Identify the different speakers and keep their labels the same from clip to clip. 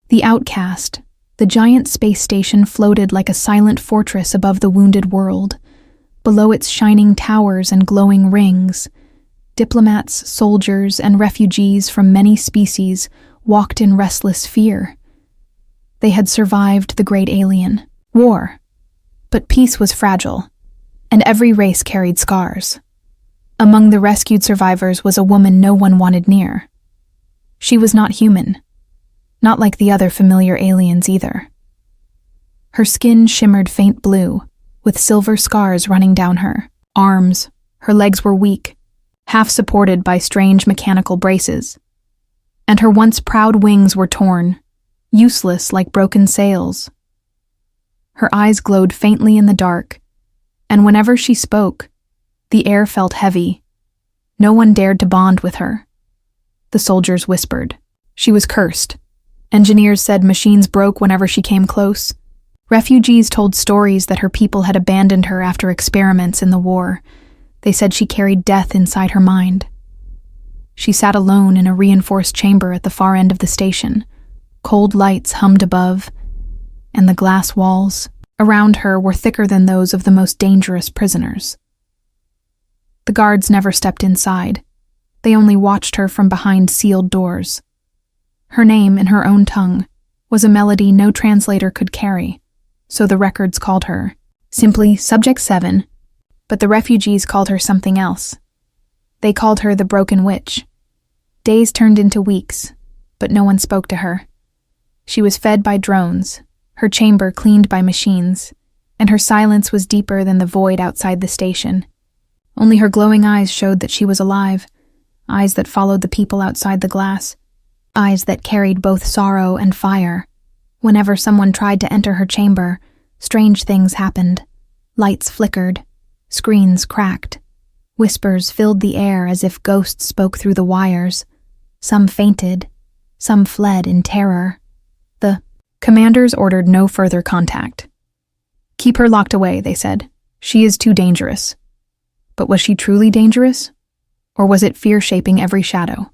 Speaker 1: The Outcast, the giant space station, floated like a silent fortress above the wounded world. Below its shining towers and glowing rings, diplomats, soldiers, and refugees from many species walked in restless fear. They had survived the great alien war, but peace was fragile, and every race carried scars. Among the rescued survivors was a woman no one wanted near. She was not human, not like the other familiar aliens either. Her skin shimmered faint blue, with silver scars running down her arms. Her legs were weak, half supported by strange mechanical braces, and her once proud wings were torn, useless like broken sails. Her eyes glowed faintly in the dark, and whenever she spoke, the air felt heavy. No one dared to bond with her. The soldiers whispered. She was cursed. Engineers said machines broke whenever she came close. Refugees told stories that her people had abandoned her after experiments in the war. They said she carried death inside her mind. She sat alone in a reinforced chamber at the far end of the station. Cold lights hummed above, and the glass walls around her were thicker than those of the most dangerous prisoners. The guards never stepped inside. They only watched her from behind sealed doors. Her name, in her own tongue, was a melody no translator could carry, so the records called her simply Subject 7, but the refugees called her something else. They called her the Broken Witch. Days turned into weeks, but no one spoke to her. She was fed by drones, her chamber cleaned by machines, and her silence was deeper than the void outside the station. Only her glowing eyes showed that she was alive, eyes that followed the people outside the glass, eyes that carried both sorrow and fire. Whenever someone tried to enter her chamber, strange things happened. Lights flickered, screens cracked, whispers filled the air as if ghosts spoke through the wires. Some fainted, some fled in terror. The commanders ordered no further contact. Keep her locked away, they said. She is too dangerous. But was she truly dangerous? Or was it fear shaping every shadow?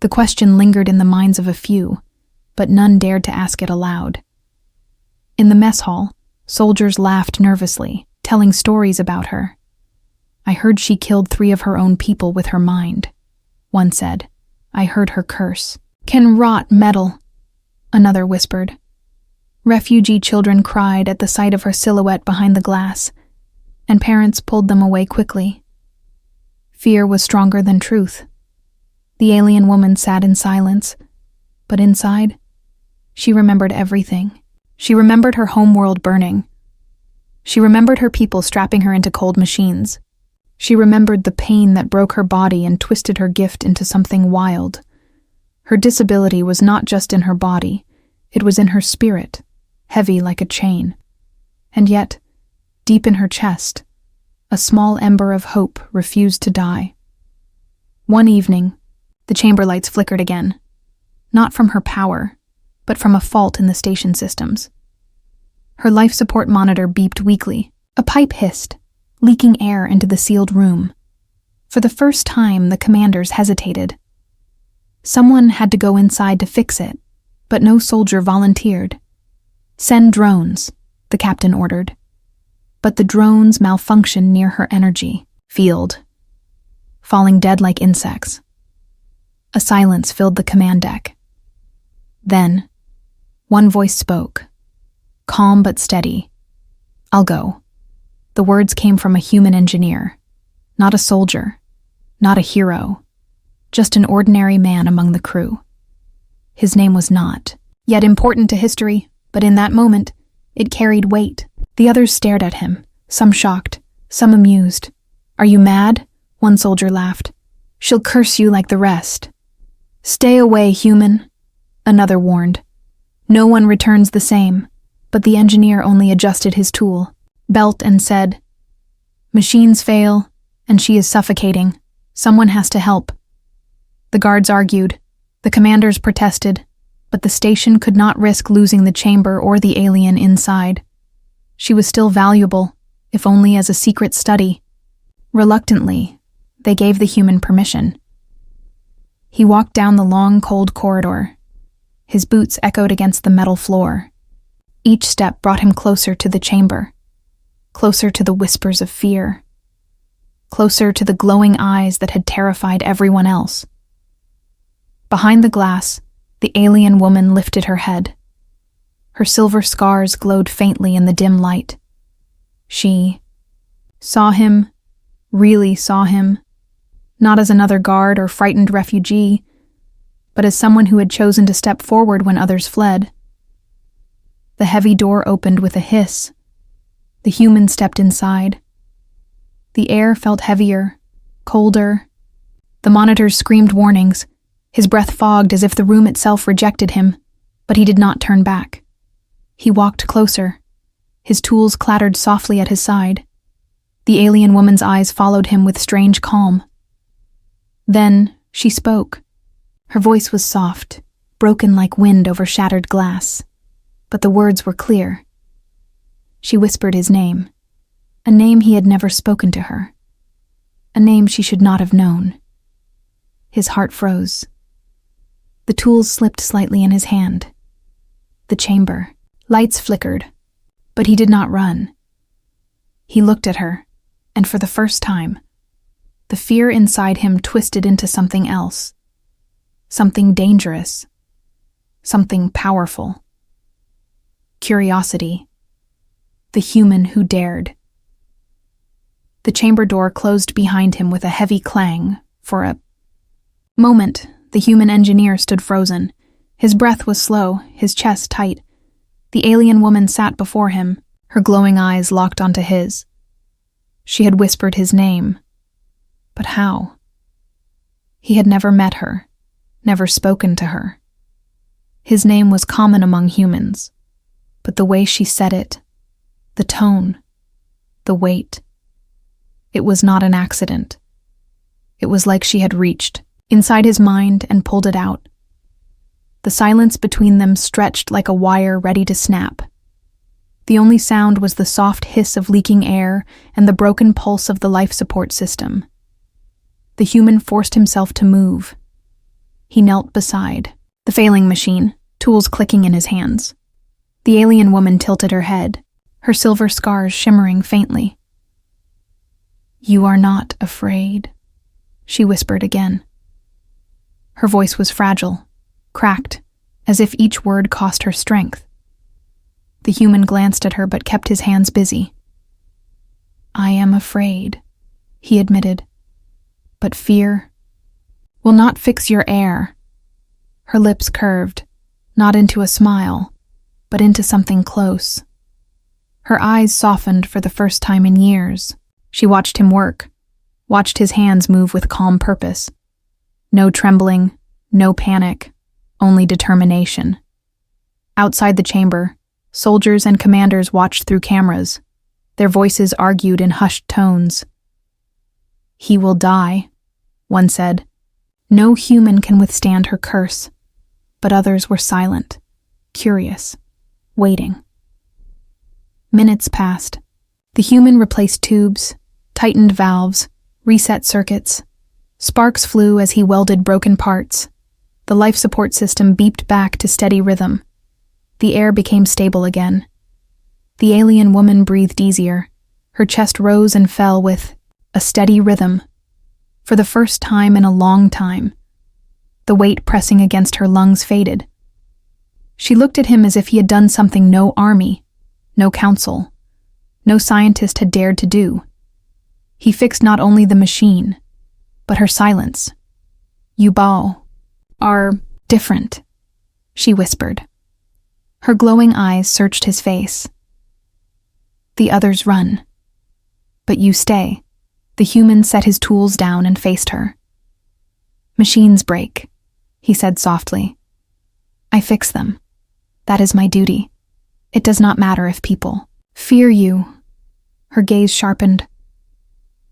Speaker 1: The question lingered in the minds of a few, but none dared to ask it aloud. In the mess hall, soldiers laughed nervously, telling stories about her. I heard she killed 3 of her own people with her mind. One said, I heard her curse. Can rot metal, another whispered. Refugee children cried at the sight of her silhouette behind the glass, and parents pulled them away quickly. Fear was stronger than truth. The alien woman sat in silence, but inside, she remembered everything. She remembered her homeworld burning. She remembered her people strapping her into cold machines. She remembered the pain that broke her body and twisted her gift into something wild. Her disability was not just in her body, it was in her spirit, heavy like a chain. And yet, deep in her chest, a small ember of hope refused to die. One evening, the chamber lights flickered again, not from her power, but from a fault in the station systems. Her life support monitor beeped weakly. A pipe hissed, leaking air into the sealed room. For the first time, the commanders hesitated. Someone had to go inside to fix it, but no soldier volunteered. Send drones, the captain ordered. But the drones malfunctioned near her energy field, falling dead like insects. A silence filled the command deck. Then, one voice spoke, calm but steady. I'll go. The words came from a human engineer, not a soldier, not a hero, just an ordinary man among the crew. His name was not yet important to history, but in that moment, it carried weight. The others stared at him, some shocked, some amused. Are you mad? One soldier laughed. She'll curse you like the rest. Stay away, human, another warned. No one returns the same, but the engineer only adjusted his tool, belt, and said, Machines fail, and she is suffocating. Someone has to help. The guards argued, the commanders protested, but the station could not risk losing the chamber or the alien inside. She was still valuable, if only as a secret study. Reluctantly, they gave the human permission. He walked down the long, cold corridor, His boots echoed against the metal floor. Each step brought him closer to the chamber, closer to the whispers of fear, closer to the glowing eyes that had terrified everyone else. Behind the glass, the alien woman lifted her head. Her silver scars glowed faintly in the dim light. She saw him, really saw him, not as another guard or frightened refugee, but as someone who had chosen to step forward when others fled. The heavy door opened with a hiss. The human stepped inside. The air felt heavier, colder. The monitors screamed warnings. His breath fogged as if the room itself rejected him, but he did not turn back. He walked closer. His tools clattered softly at his side. The alien woman's eyes followed him with strange calm. Then she spoke. Her voice was soft, broken like wind over shattered glass, but the words were clear. She whispered his name, a name he had never spoken to her, a name she should not have known. His heart froze. The tools slipped slightly in his hand. The chamber. Lights flickered, but he did not run. He looked at her, and for the first time, the fear inside him twisted into something else, something dangerous, something powerful. Curiosity, the human who dared. The chamber door closed behind him with a heavy clang. For a moment, the human engineer stood frozen. His breath was slow, his chest tight. The alien woman sat before him, her glowing eyes locked onto his. She had whispered his name. But how? He had never met her, never spoken to her. His name was common among humans, but the way she said it, the tone, the weight, it was not an accident. It was like she had reached inside his mind and pulled it out. The silence between them stretched like a wire ready to snap. The only sound was the soft hiss of leaking air and the broken pulse of the life support system. The human forced himself to move. He knelt beside the failing machine, tools clicking in his hands. The alien woman tilted her head, her silver scars shimmering faintly. "You are not afraid," she whispered again. Her voice was fragile, cracked, as if each word cost her strength. The human glanced at her but kept his hands busy. "I am afraid," he admitted. "But fear will not fix your air." Her lips curved, not into a smile, but into something close. Her eyes softened for the first time in years. She watched him work, watched his hands move with calm purpose. No trembling, no panic, only determination. Outside the chamber, soldiers and commanders watched through cameras. Their voices argued in hushed tones. "He will die," one said. "No human can withstand her curse." But others were silent, curious, waiting. Minutes passed. The human replaced tubes, tightened valves, reset circuits. Sparks flew as he welded broken parts. The life support system beeped back to steady rhythm. The air became stable again. The alien woman breathed easier. Her chest rose and fell with a steady rhythm. For the first time in a long time, the weight pressing against her lungs faded. She looked at him as if he had done something no army, no council, no scientist had dared to do. He fixed not only the machine, but her silence. "You Bao are different," she whispered. Her glowing eyes searched his face. "The others run, but you stay." The human set his tools down and faced her. "Machines break," he said softly. "I fix them. That is my duty. It does not matter if people fear you." Her gaze sharpened.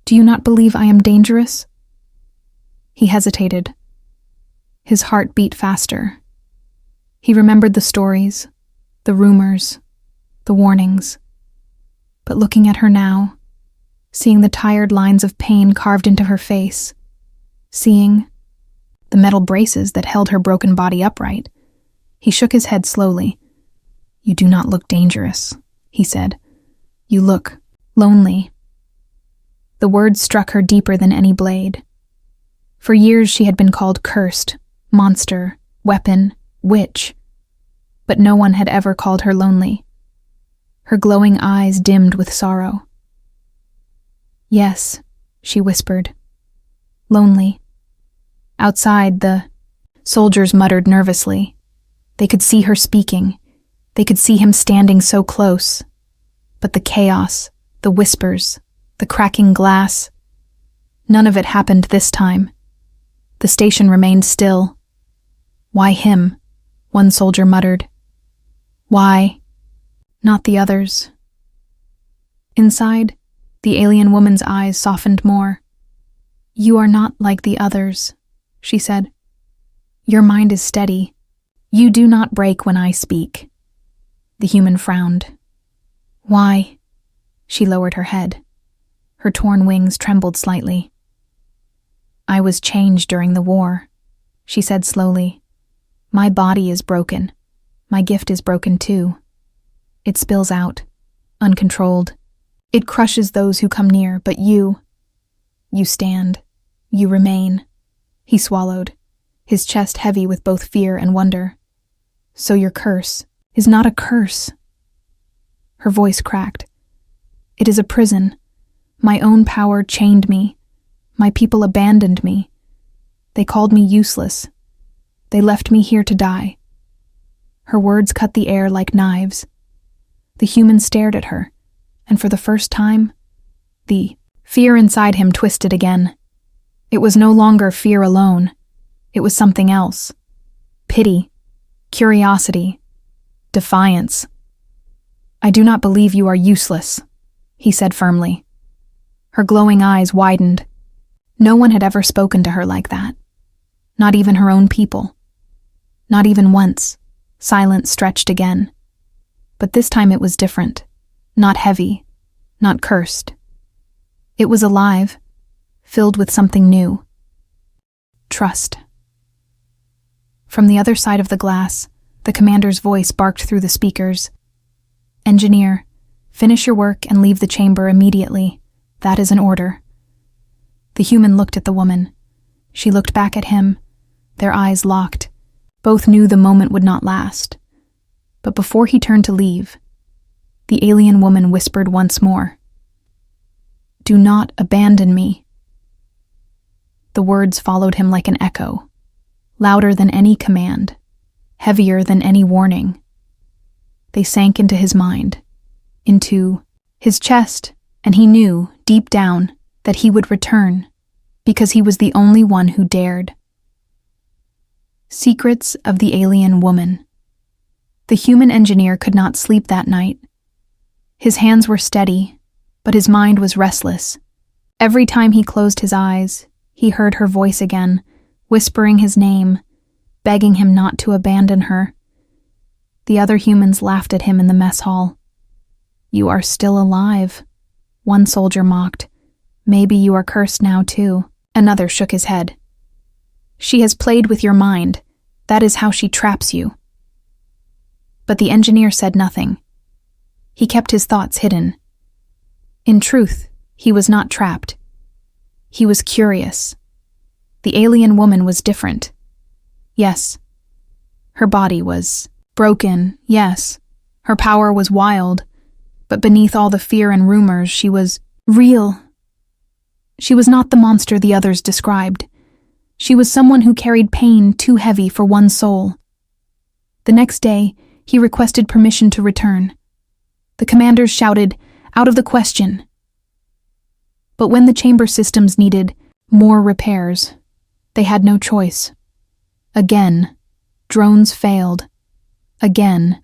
Speaker 1: "Do you not believe I am dangerous?" He hesitated. His heart beat faster. He remembered the stories, the rumors, the warnings. But looking at her now, seeing the tired lines of pain carved into her face, seeing the metal braces that held her broken body upright, He shook his head slowly. "You do not look dangerous," he said. "You look lonely." The words struck her deeper than any blade. For years she had been called cursed, monster, weapon, witch, but no one had ever called her lonely. Her glowing eyes dimmed with sorrow. "Yes," she whispered. "Lonely." Outside, the soldiers muttered nervously. They could see her speaking. They could see him standing so close. But the chaos, the whispers, the cracking glass, none of it happened this time. The station remained still. "Why him?" one soldier muttered. "Why not the others?" Inside, the alien woman's eyes softened more. "You are not like the others," she said. "Your mind is steady. You do not break when I speak." The human frowned. "Why?" She lowered her head. Her torn wings trembled slightly. "I was changed during the war," she said slowly. "My body is broken. My gift is broken too. It spills out, uncontrolled. It crushes those who come near, but you stand. You remain." He swallowed, his chest heavy with both fear and wonder. "So your curse is not a curse." Her voice cracked. "It is a prison. My own power chained me. My people abandoned me. They called me useless. They left me here to die." Her words cut the air like knives. The human stared at her, and for the first time, the fear inside him twisted again. It was no longer fear alone. It was something else. Pity, curiosity, defiance. "I do not believe you are useless," he said firmly. Her glowing eyes widened. No one had ever spoken to her like that. Not even her own people. Not even once. Silence stretched again. But this time it was different. Not heavy. Not cursed. It was alive, filled with something new. Trust. From the other side of the glass, the commander's voice barked through the speakers. "Engineer, finish your work and leave the chamber immediately. That is an order." The human looked at the woman. She looked back at him. Their eyes locked. Both knew the moment would not last. But before he turned to leave, the alien woman whispered once more, "Do not abandon me." The words followed him like an echo, louder than any command, heavier than any warning. They sank into his mind, into his chest, and he knew, deep down, that he would return, because he was the only one who dared. Secrets of the alien woman. The human engineer could not sleep that night. His hands were steady, but his mind was restless. Every time he closed his eyes, he heard her voice again, whispering his name, begging him not to abandon her. The other humans laughed at him in the mess hall. "You are still alive," one soldier mocked. "Maybe you are cursed now too." Another shook his head. "She has played with your mind. That is how she traps you." But the engineer said nothing. He kept his thoughts hidden. In truth, he was not trapped. He was curious. The alien woman was different. Yes. Her body was broken, yes. Her power was wild. But beneath all the fear and rumors, she was real. She was not the monster the others described. She was someone who carried pain too heavy for one soul. The next day, he requested permission to return. The commanders shouted, "Out of the question." But when the chamber systems needed more repairs, they had no choice. Again, drones failed. Again,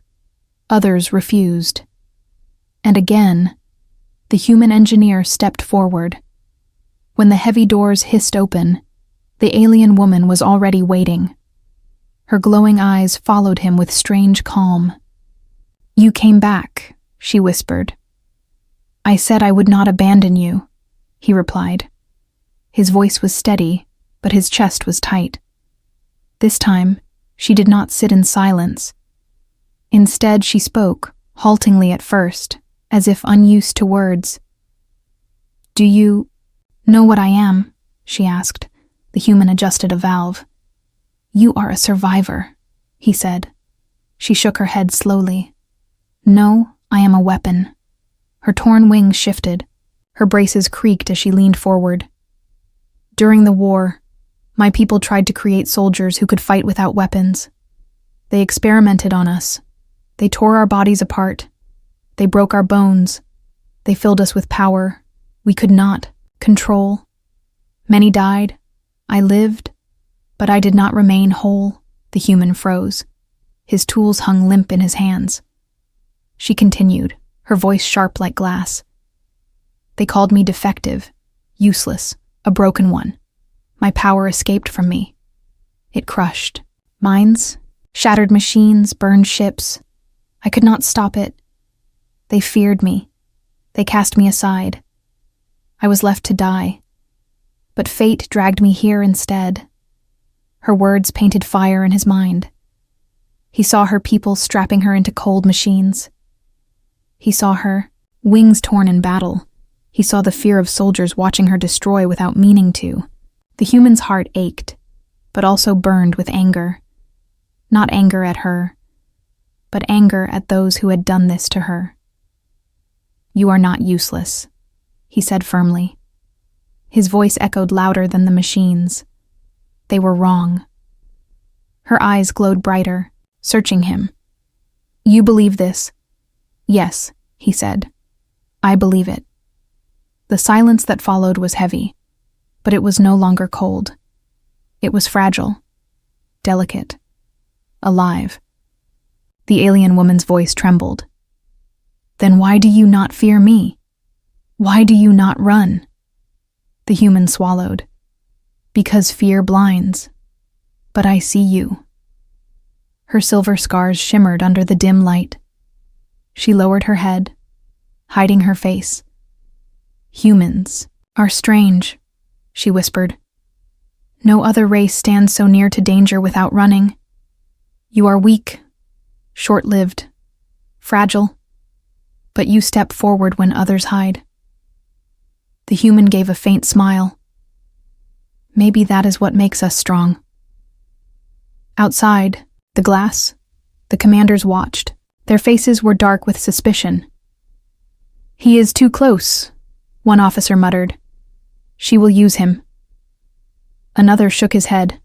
Speaker 1: others refused. And again, the human engineer stepped forward. When the heavy doors hissed open, the alien woman was already waiting. Her glowing eyes followed him with strange calm. "You came back," she whispered. "I said I would not abandon you," he replied. His voice was steady, but his chest was tight. This time, She did not sit in silence. Instead, she spoke, haltingly at first, as if unused to words. "Do you know what I am?" she asked. The human adjusted a valve. "You are a survivor," he said. She shook her head slowly. "No, I am a weapon." Her torn wings shifted. Her braces creaked as she leaned forward. "During the war, my people tried to create soldiers who could fight without weapons. They experimented on us. They tore our bodies apart. They broke our bones. They filled us with power we could not control. Many died. I lived, but I did not remain whole." The human froze. His tools hung limp in his hands. She continued, her voice sharp like glass. "They called me defective, useless, a broken one. My power escaped from me. It crushed minds, shattered machines, burned ships. I could not stop it. They feared me. They cast me aside. I was left to die. But fate dragged me here instead." Her words painted fire in his mind. He saw her people strapping her into cold machines. He saw her, wings torn in battle. He saw the fear of soldiers watching her destroy without meaning to. The human's heart ached, but also burned with anger. Not anger at her, but anger at those who had done this to her. "You are not useless," he said firmly. His voice echoed louder than the machines. They were wrong. Her eyes glowed brighter, searching him. "You believe this?" "Yes," he said. "I believe it." The silence that followed was heavy, but it was no longer cold. It was fragile, delicate, alive. The alien woman's voice trembled. "Then why do you not fear me? Why do you not run?" The human swallowed. "Because fear blinds. But I see you." Her silver scars shimmered under the dim light. She lowered her head, hiding her face. "Humans are strange," she whispered. "No other race stands so near to danger without running. You are weak, short-lived, fragile, but you step forward when others hide." The human gave a faint smile. "Maybe that is what makes us strong." Outside, the glass, the commanders watched. Their faces were dark with suspicion. "He is too close," one officer muttered. "She will use him." Another shook his head.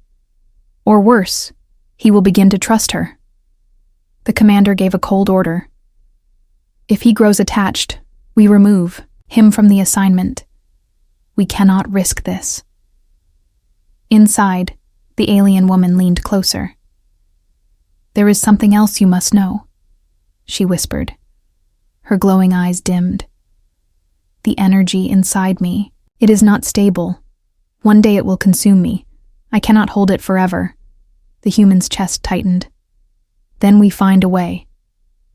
Speaker 1: "Or worse, he will begin to trust her." The commander gave a cold order. "If he grows attached, we remove him from the assignment. We cannot risk this." Inside, the alien woman leaned closer. "There is something else you must know," she whispered. Her glowing eyes dimmed. "The energy inside me, it is not stable. One day it will consume me. I cannot hold it forever." The human's chest tightened. "Then we find a way."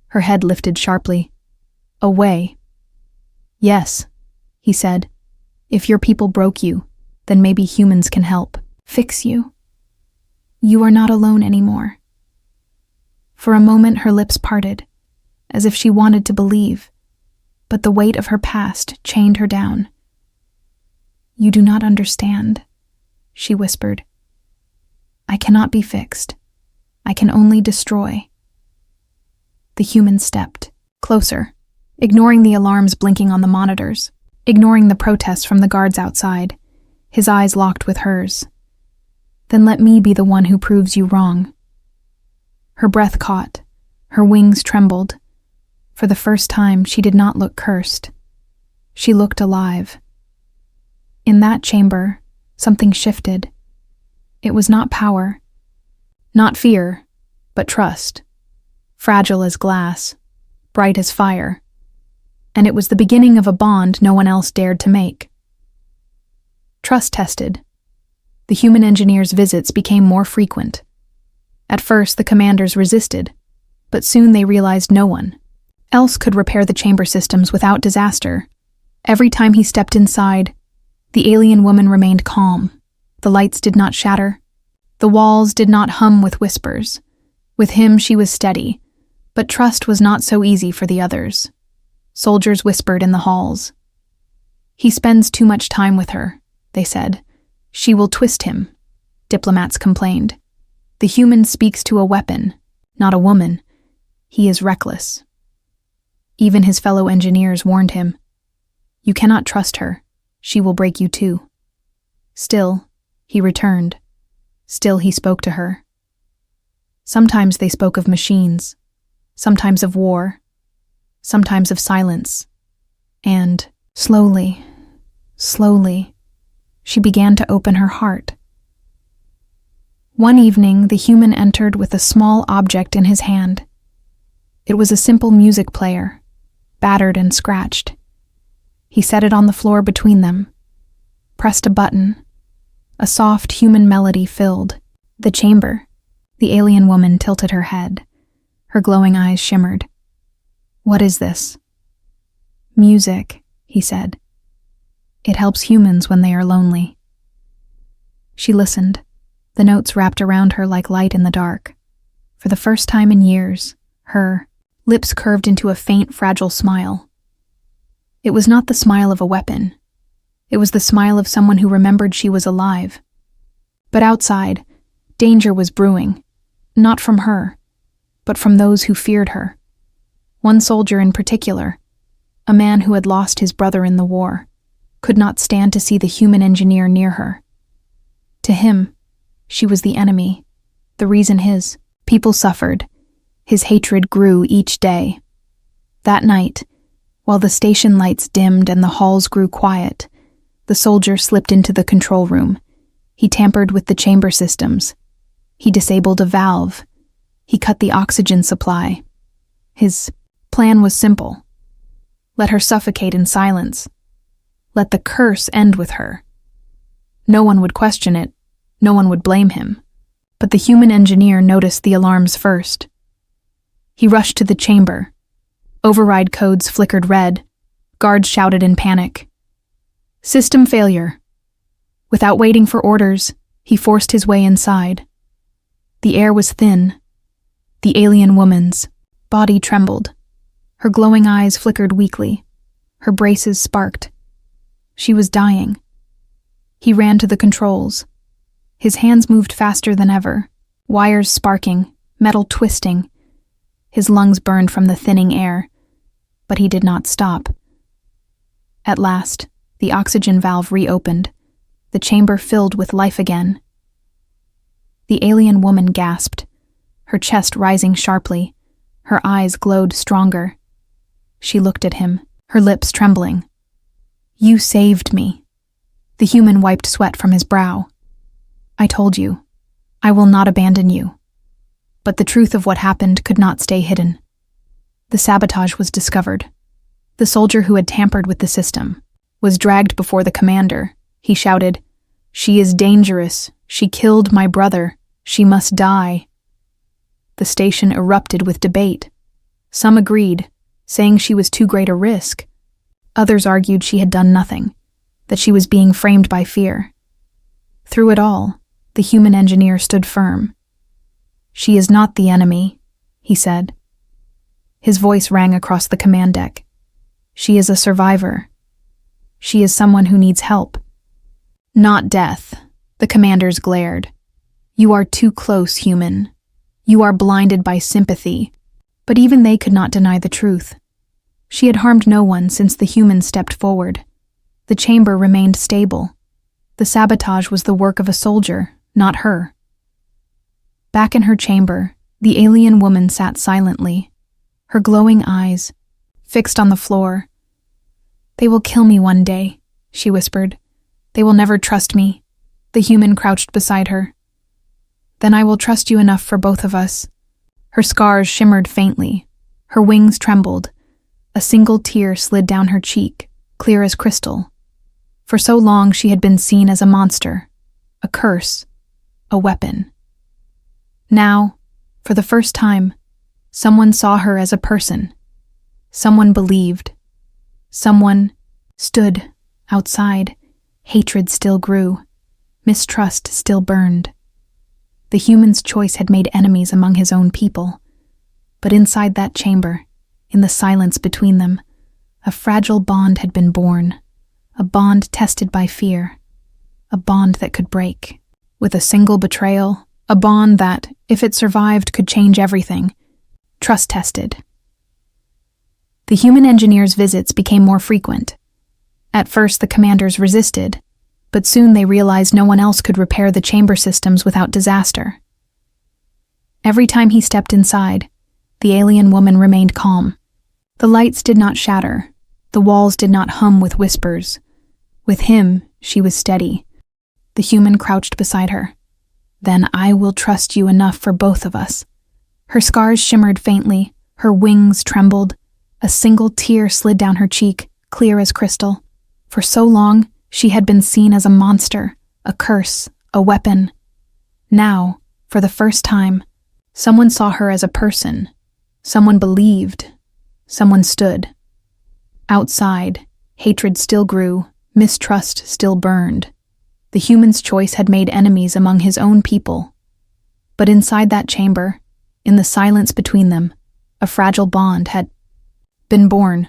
Speaker 1: Her head lifted sharply. "A way?" "Yes," he said. "If your people broke you, then maybe humans can help. Fix you. You are not alone anymore." For a moment her lips parted, as if she wanted to believe, but the weight of her past chained her down. "You do not understand," she whispered. "I cannot be fixed. I can only destroy." The human stepped closer, ignoring the alarms blinking on the monitors, ignoring the protests from the guards outside. His eyes locked with hers. "Then let me be the one who proves you wrong." Her breath caught. Her wings trembled. For the first time, she did not look cursed. She looked alive. In that chamber, something shifted. It was not power, not fear, but trust. Fragile as glass, bright as fire. And it was the beginning of a bond no one else dared to make. Trust tested. The human engineer's visits became more frequent. At first, the commanders resisted, but soon they realized no one else could repair the chamber systems without disaster. Every time he stepped inside, the alien woman remained calm. The lights did not shatter. The walls did not hum with whispers. With him she was steady, but trust was not so easy for the others. Soldiers whispered in the halls. "He spends too much time with her," they said. "She will twist him," diplomats complained. "The human speaks to a weapon, not a woman. He is reckless." Even his fellow engineers warned him, "You cannot trust her. She will break you too." Still, he returned. Still he spoke to her. Sometimes they spoke of machines, sometimes of war, sometimes of silence. And slowly, she began to open her heart. One evening, the human entered with a small object in his hand. It was a simple music player, battered and scratched. He set it on the floor between them, pressed a button. A soft human melody filled the chamber. The alien woman tilted her head. Her glowing eyes shimmered. "What is this?" "Music," he said. "It helps humans when they are lonely." She listened, the notes wrapped around her like light in the dark. For the first time in years, her lips curved into a faint, fragile smile. It was not the smile of a weapon. It was the smile of someone who remembered she was alive. But outside, danger was brewing, not from her, but from those who feared her. One soldier in particular, a man who had lost his brother in the war, could not stand to see the human engineer near her. To him, she was the enemy, the reason his people suffered. His hatred grew each day. That night, while the station lights dimmed and the halls grew quiet, the soldier slipped into the control room. He tampered with the chamber systems. He disabled a valve. He cut the oxygen supply. His plan was simple. Let her suffocate in silence. Let the curse end with her. No one would question it. No one would blame him. But the human engineer noticed the alarms first. He rushed to the chamber. Override codes flickered red. Guards shouted in panic. "System failure." Without waiting for orders, he forced his way inside. The air was thin. The alien woman's body trembled. Her glowing eyes flickered weakly. Her braces sparked. She was dying. He ran to the controls. His hands moved faster than ever, wires sparking, metal twisting. His lungs burned from the thinning air, but he did not stop. At last, the oxygen valve reopened. The chamber filled with life again. The alien woman gasped, her chest rising sharply. Her eyes glowed stronger. She looked at him, her lips trembling. "You saved me." The human wiped sweat from his brow. "I told you. I will not abandon you." But the truth of what happened could not stay hidden. The sabotage was discovered. The soldier who had tampered with the system was dragged before the commander. He shouted, "She is dangerous. She killed my brother. She must die." The station erupted with debate. Some agreed, saying she was too great a risk. Others argued she had done nothing, that she was being framed by fear. Through it all, the human engineer stood firm. "She is not the enemy," he said. His voice rang across the command deck. "She is a survivor. She is someone who needs help." "Not death," the commanders glared. "You are too close, human. You are blinded by sympathy." But even they could not deny the truth. She had harmed no one since the human stepped forward. The chamber remained stable. The sabotage was the work of a soldier, not her. Back in her chamber, the alien woman sat silently, her glowing eyes fixed on the floor. "They will kill me one day," she whispered. "They will never trust me." The human crouched beside her. "Then I will trust you enough for both of us." Her scars shimmered faintly. Her wings trembled. A single tear slid down her cheek, clear as crystal. For so long she had been seen as a monster, a curse, a weapon. Now, for the first time, someone saw her as a person. Someone believed. Someone stood outside. Hatred still grew. Mistrust still burned. The human's choice had made enemies among his own people. But inside that chamber, in the silence between them, a fragile bond had been born, a bond tested by fear, a bond that could break. With a single betrayal, a bond that, if it survived, could change everything. Trust-tested. The human engineer's visits became more frequent. At first, the commanders resisted, but soon they realized no one else could repair the chamber systems without disaster. Every time he stepped inside, the alien woman remained calm. The lights did not shatter. The walls did not hum with whispers. With him, she was steady. The human crouched beside her. "Then I will trust you enough for both of us." Her scars shimmered faintly, her wings trembled. A single tear slid down her cheek, clear as crystal. For so long, she had been seen as a monster, a curse, a weapon. Now, for the first time, someone saw her as a person. Someone believed. Someone stood. Outside, hatred still grew, mistrust still burned. The human's choice had made enemies among his own people. But inside that chamber, in the silence between them, a fragile bond had been born.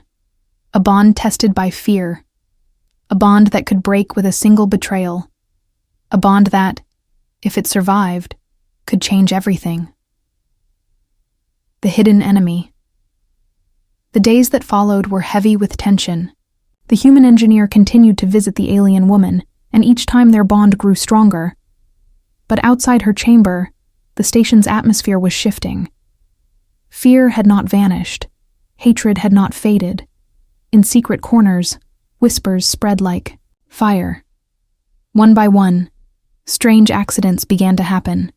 Speaker 1: A bond tested by fear. A bond that could break with a single betrayal. A bond that, if it survived, could change everything. The hidden enemy. The days that followed were heavy with tension. The human engineer continued to visit the alien woman, and each time their bond grew stronger. But outside her chamber, the station's atmosphere was shifting. Fear had not vanished. Hatred had not faded. In secret corners, whispers spread like fire. One by one, strange accidents began to happen.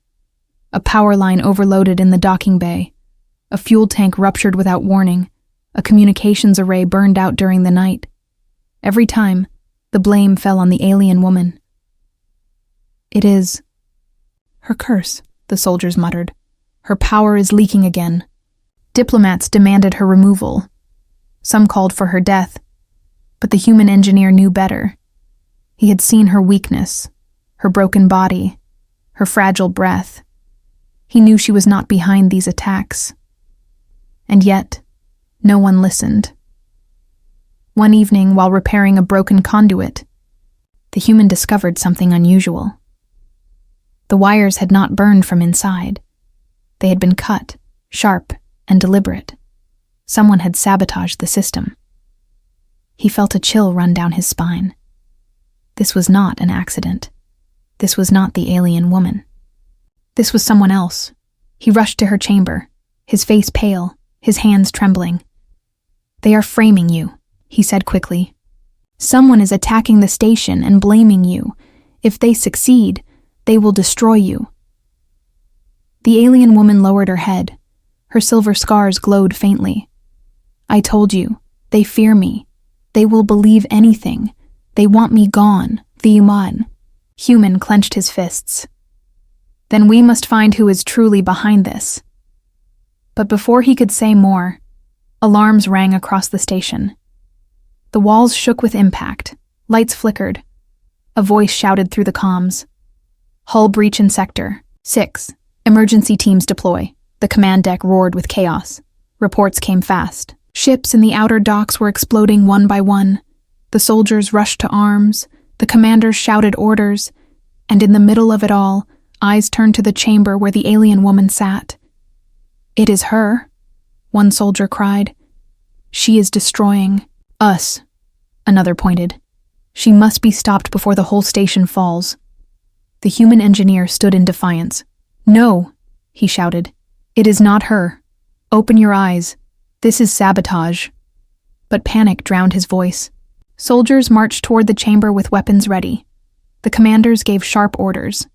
Speaker 1: A power line overloaded in the docking bay. A fuel tank ruptured without warning. A communications array burned out during the night. Every time, the blame fell on the alien woman. "It is her curse," the soldiers muttered. "Her power is leaking again." Diplomats demanded her removal. Some called for her death, but the human engineer knew better. He had seen her weakness, her broken body, her fragile breath. He knew she was not behind these attacks. And yet, no one listened. One evening, while repairing a broken conduit, the human discovered something unusual. The wires had not burned from inside. They had been cut, sharp and deliberate. Someone had sabotaged the system. He felt a chill run down his spine. This was not an accident. This was not the alien woman. This was someone else. He rushed to her chamber, his face pale, his hands trembling. "They are framing you," he said quickly. "Someone is attacking the station and blaming you. If they succeed, they will destroy you." The alien woman lowered her head. Her silver scars glowed faintly. "I told you, they fear me. They will believe anything. They want me gone, the human." Human clenched his fists. "Then we must find who is truly behind this." But before he could say more, alarms rang across the station. The walls shook with impact, lights flickered. A voice shouted through the comms. "Hull breach in Sector 6. Emergency teams deploy." The command deck roared with chaos. Reports came fast. Ships in the outer docks were exploding one by one. The soldiers rushed to arms. The commanders shouted orders. And in the middle of it all, eyes turned to the chamber where the alien woman sat. "It is her," one soldier cried. "She is destroying us," another pointed. "She must be stopped before the whole station falls." The human engineer stood in defiance. "No," he shouted. "It is not her. Open your eyes. This is sabotage." But panic drowned his voice. Soldiers marched toward the chamber with weapons ready. The commanders gave sharp orders.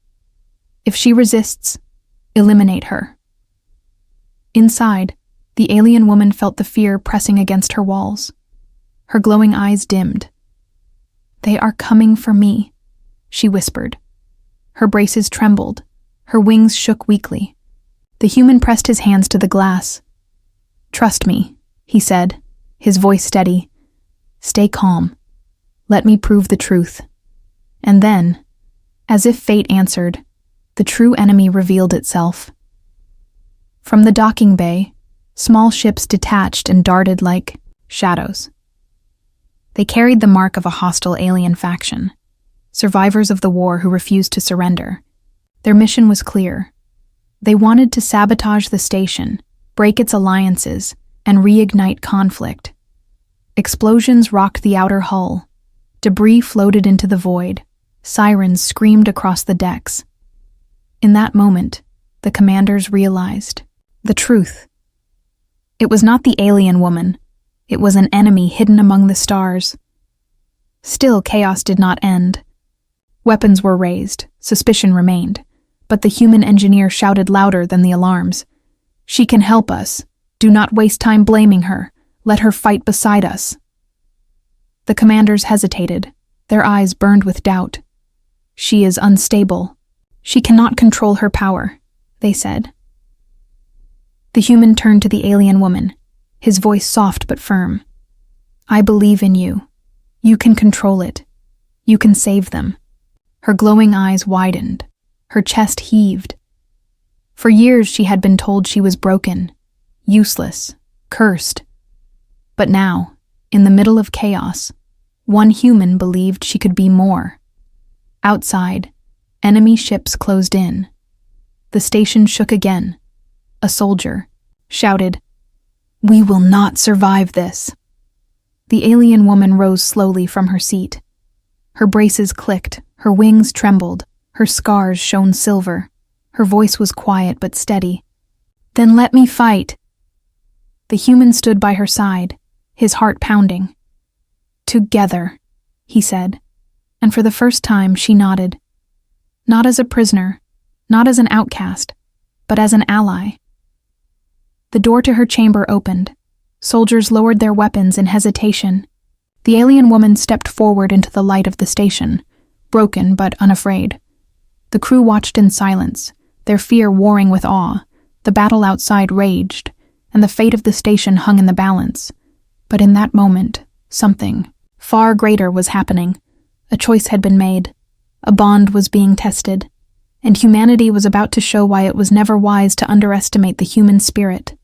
Speaker 1: If she resists, eliminate her. Inside, the alien woman felt the fear pressing against her walls. Her glowing eyes dimmed. "They are coming for me," she whispered. Her braces trembled. Her wings shook weakly. The human pressed his hands to the glass. "Trust me," he said, his voice steady. "Stay calm. Let me prove the truth." And then, as if fate answered, the true enemy revealed itself. From the docking bay, small ships detached and darted like shadows. They carried the mark of a hostile alien faction, survivors of the war who refused to surrender. Their mission was clear. They wanted to sabotage the station, break its alliances, and reignite conflict. Explosions rocked the outer hull. Debris floated into the void. Sirens screamed across the decks. In that moment, the commanders realized the truth. It was not the alien woman. It was an enemy hidden among the stars. Still, chaos did not end. Weapons were raised. Suspicion remained. But the human engineer shouted louder than the alarms. "She can help us. Do not waste time blaming her. Let her fight beside us." The commanders hesitated. Their eyes burned with doubt. "She is unstable. She cannot control her power," they said. The human turned to the alien woman, his voice soft but firm. "I believe in you. You can control it. You can save them." Her glowing eyes widened. Her chest heaved. For years she had been told she was broken, useless, cursed. But now, in the middle of chaos, one human believed she could be more. Outside, enemy ships closed in. The station shook again. A soldier shouted, "We will not survive this." The alien woman rose slowly from her seat. Her braces clicked, her wings trembled, her scars shone silver. Her voice was quiet but steady. "Then let me fight." The human stood by her side, his heart pounding. "Together," he said, and for the first time she nodded. Not as a prisoner, not as an outcast, but as an ally. The door to her chamber opened. Soldiers lowered their weapons in hesitation. The alien woman stepped forward into the light of the station, broken but unafraid. The crew watched in silence, their fear warring with awe. The battle outside raged, and the fate of the station hung in the balance. But in that moment, something far greater was happening. A choice had been made. A bond was being tested, and humanity was about to show why it was never wise to underestimate the human spirit.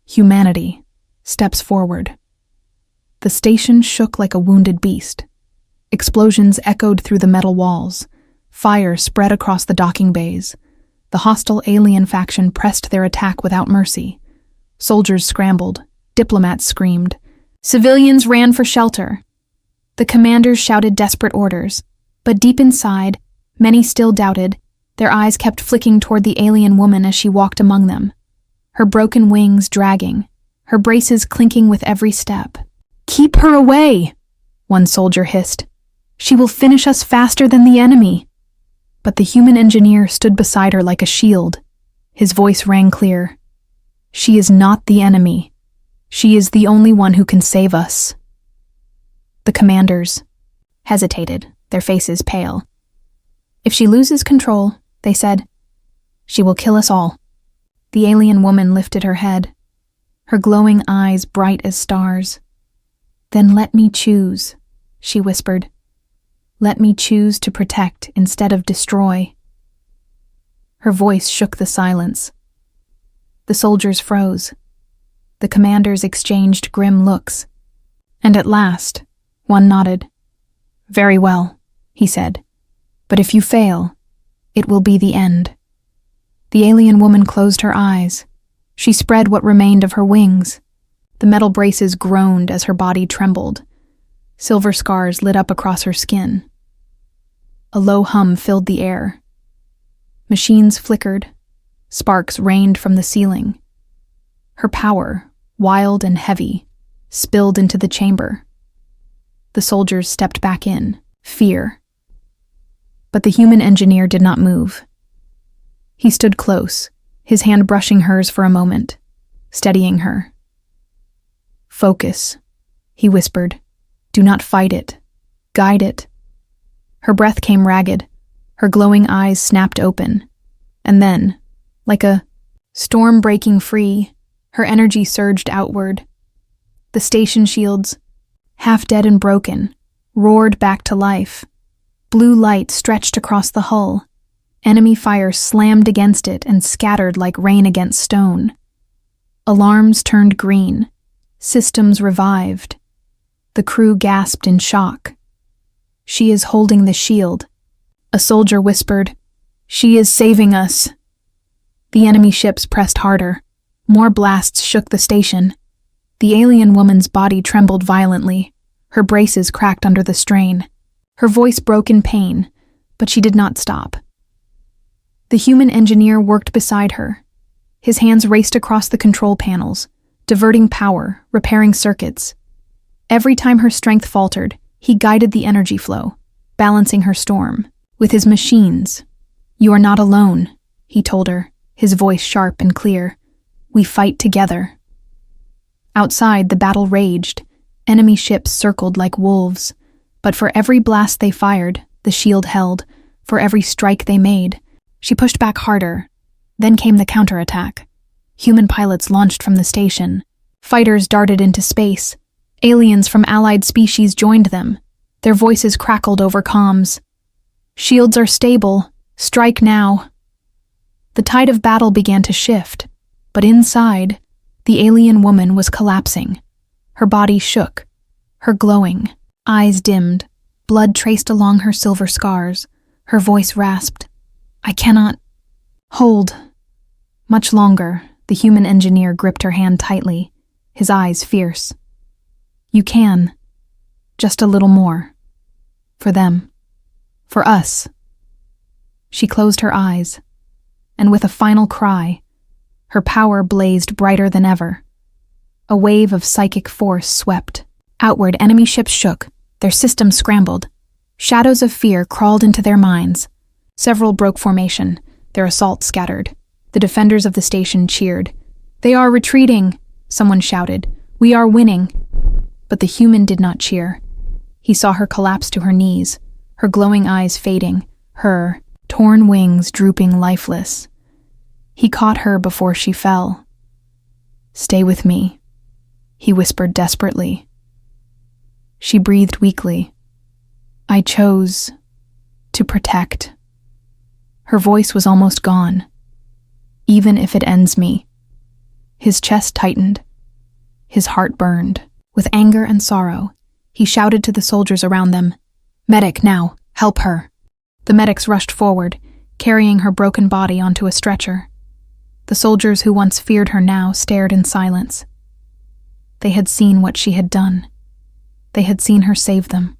Speaker 1: Humanity steps forward. The station shook like a wounded beast. Explosions echoed through the metal walls. Fire spread across the docking bays. The hostile alien faction pressed their attack without mercy. Soldiers scrambled. Diplomats screamed. Civilians ran for shelter. The commanders shouted desperate orders. But deep inside, many still doubted. Their eyes kept flicking toward the alien woman as she walked among them. Her broken wings dragging. Her braces clinking with every step. "Keep her away," one soldier hissed. "She will finish us faster than the enemy." But the human engineer stood beside her like a shield. His voice rang clear. "She is not the enemy. She is the only one who can save us." The commanders hesitated, their faces pale. "If she loses control," they said, "she will kill us all." The alien woman lifted her head, her glowing eyes bright as stars. "Then let me choose," she whispered. "Let me choose to protect instead of destroy." Her voice shook the silence. The soldiers froze. The commanders exchanged grim looks. And at last, one nodded. "Very well," he said. "But if you fail, it will be the end." The alien woman closed her eyes. She spread what remained of her wings. The metal braces groaned as her body trembled. Silver scars lit up across her skin. A low hum filled the air. Machines flickered. Sparks rained from the ceiling. Her power, wild and heavy, spilled into the chamber. The soldiers stepped back in, fear. But the human engineer did not move. He stood close, his hand brushing hers for a moment, steadying her. "Focus," he whispered. "Do not fight it. Guide it." Her breath came ragged. Her glowing eyes snapped open. And then, like a storm breaking free, her energy surged outward. The station shields, half dead and broken, roared back to life. Blue light stretched across the hull. Enemy fire slammed against it and scattered like rain against stone. Alarms turned green. Systems revived. The crew gasped in shock. "She is holding the shield." A soldier whispered, "She is saving us." The enemy ships pressed harder. More blasts shook the station. The alien woman's body trembled violently. Her braces cracked under the strain. Her voice broke in pain, but she did not stop. The human engineer worked beside her. His hands raced across the control panels, diverting power, repairing circuits. Every time her strength faltered, he guided the energy flow, balancing her storm. With his machines. "You are not alone," he told her, his voice sharp and clear. "We fight together." Outside, the battle raged. Enemy ships circled like wolves. But for every blast they fired, the shield held. For every strike they made, she pushed back harder. Then came the counterattack. Human pilots launched from the station. Fighters darted into space. Aliens from allied species joined them. Their voices crackled over comms. "Shields are stable. Strike now." The tide of battle began to shift, but inside, the alien woman was collapsing. Her body shook, her glowing eyes dimmed, blood traced along her silver scars. Her voice rasped, "I cannot hold." Much longer, the human engineer gripped her hand tightly, his eyes fierce. "You can. Just a little more. For them. For us." She closed her eyes, and with a final cry, her power blazed brighter than ever. A wave of psychic force swept. Outward, enemy ships shook, their systems scrambled. Shadows of fear crawled into their minds. Several broke formation, their assault scattered. The defenders of the station cheered. "They are retreating," someone shouted. "We are winning." But the human did not cheer. He saw her collapse to her knees, her glowing eyes fading, her torn wings drooping lifeless. He caught her before she fell. "Stay with me," he whispered desperately. She breathed weakly. "I chose to protect." Her voice was almost gone. "Even if it ends me." His chest tightened. His heart burned. With anger and sorrow, he shouted to the soldiers around them, "Medic, now, help her." The medics rushed forward, carrying her broken body onto a stretcher. The soldiers who once feared her now stared in silence. They had seen what she had done. They had seen her save them.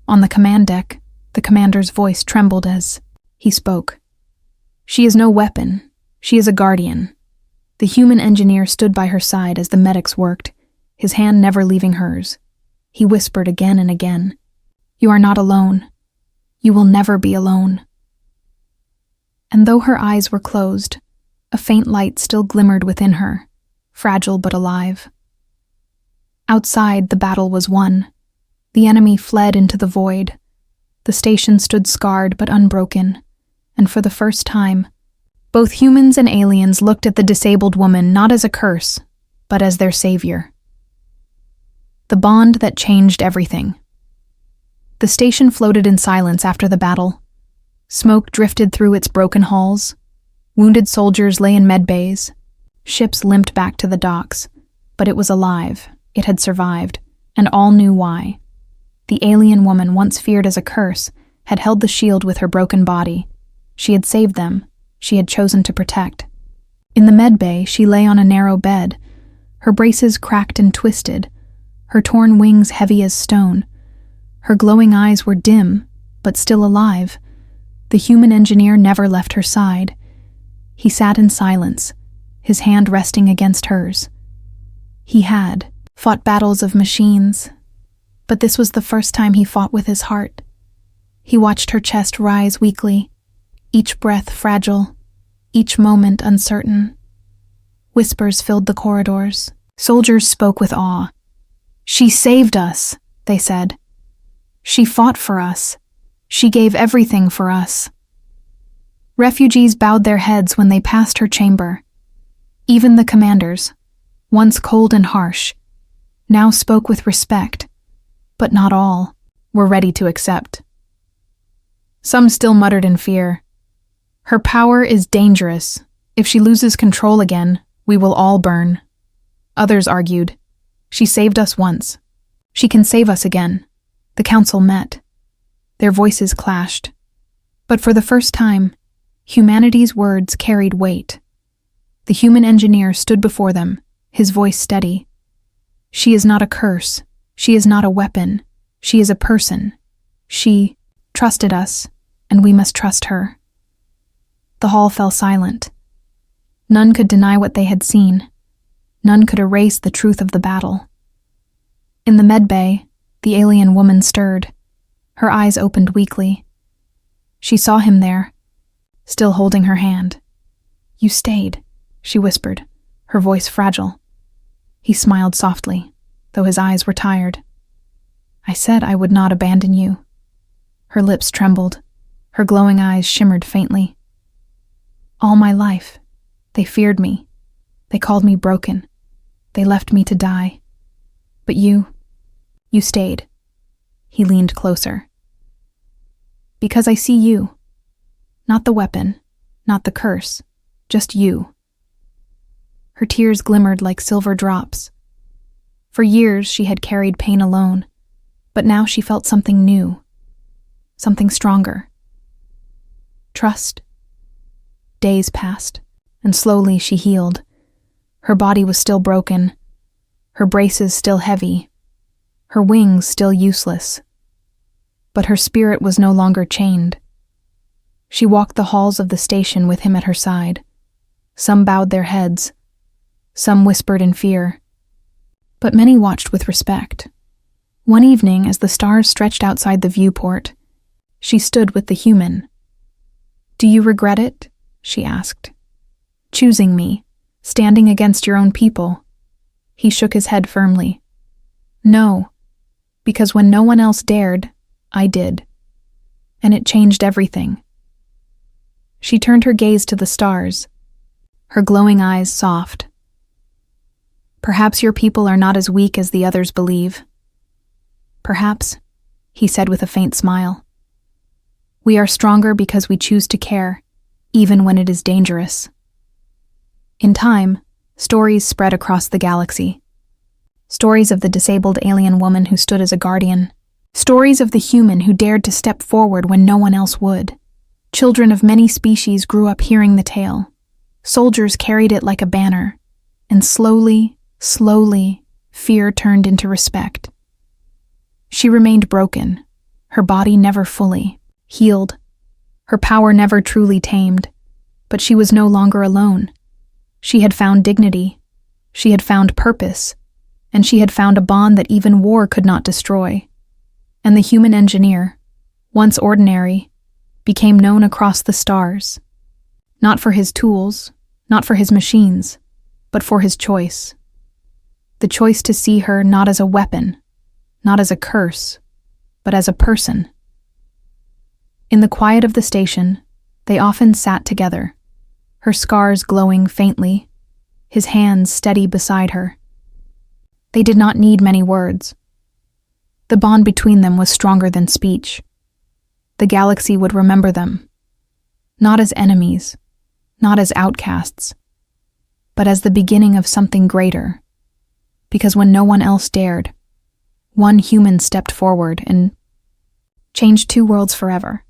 Speaker 1: On the command deck, the commander's voice trembled as he spoke. "She is no weapon. She is a guardian." The human engineer stood by her side as the medics worked, his hand never leaving hers. He whispered again and again, "You are not alone. You will never be alone." And though her eyes were closed, a faint light still glimmered within her, fragile but alive. Outside, the battle was won. The enemy fled into the void. The station stood scarred but unbroken, and for the first time, both humans and aliens looked at the disabled woman not as a curse, but as their savior. The bond that changed everything. The station floated in silence after the battle. Smoke drifted through its broken halls. Wounded soldiers lay in medbays. Ships limped back to the docks, but it was alive. It had survived, and all knew why. The alien woman, once feared as a curse, had held the shield with her broken body. She had saved them. She had chosen to protect. In the medbay, she lay on a narrow bed, her braces cracked and twisted, her torn wings heavy as stone. Her glowing eyes were dim, but still alive. The human engineer never left her side. He sat in silence, his hand resting against hers. He had fought battles of machines, but this was the first time he fought with his heart. He watched her chest rise weakly, each breath fragile, each moment uncertain. Whispers filled the corridors. Soldiers spoke with awe. "She saved us," they said. "She fought for us. She gave everything for us." Refugees bowed their heads when they passed her chamber. Even the commanders, once cold and harsh, now spoke with respect, but not all were ready to accept. Some still muttered in fear, Her power is dangerous. If she loses control again, we will all burn. Others argued. She saved us once. She can save us again. The council met. Their voices clashed. But for the first time, humanity's words carried weight. The human engineer stood before them, his voice steady. She is not a curse. She is not a weapon. She is a person. She trusted us, and we must trust her. The hall fell silent. None could deny what they had seen. None could erase the truth of the battle. In the medbay, the alien woman stirred. Her eyes opened weakly. She saw him there, still holding her hand. "You stayed," she whispered, her voice fragile. He smiled softly, though his eyes were tired. "I said I would not abandon you." Her lips trembled. Her glowing eyes shimmered faintly. "All my life, they feared me. They called me broken. They left me to die. But you stayed." He leaned closer. "Because I see you. Not the weapon, not the curse, just you." Her tears glimmered like silver drops. For years she had carried pain alone, but now she felt something new, something stronger. Trust. Days passed, and slowly she healed. Her body was still broken, her braces still heavy, her wings still useless. But her spirit was no longer chained. She walked the halls of the station with him at her side. Some bowed their heads, some whispered in fear, but many watched with respect. One evening, as the stars stretched outside the viewport, she stood with the human. "Do you regret it?" she asked. "Choosing me, standing against your own people?" He shook his head firmly. "No, because when no one else dared, I did. And it changed everything." She turned her gaze to the stars, her glowing eyes soft. "Perhaps your people are not as weak as the others believe." "Perhaps," he said with a faint smile. "We are stronger because we choose to care, even when it is dangerous." In time, stories spread across the galaxy. Stories of the disabled alien woman who stood as a guardian. Stories of the human who dared to step forward when no one else would. Children of many species grew up hearing the tale. Soldiers carried it like a banner, and slowly, fear turned into respect. She remained broken, her body never fully healed, her power never truly tamed, but she was no longer alone. She had found dignity, she had found purpose, and she had found a bond that even war could not destroy. And the human engineer, once ordinary, became known across the stars, not for his tools, not for his machines, but for his choice. The choice to see her not as a weapon, not as a curse, but as a person. In the quiet of the station, they often sat together, her scars glowing faintly, his hands steady beside her. They did not need many words. The bond between them was stronger than speech. The galaxy would remember them, not as enemies, not as outcasts, but as the beginning of something greater. Because when no one else dared, one human stepped forward and changed two worlds forever.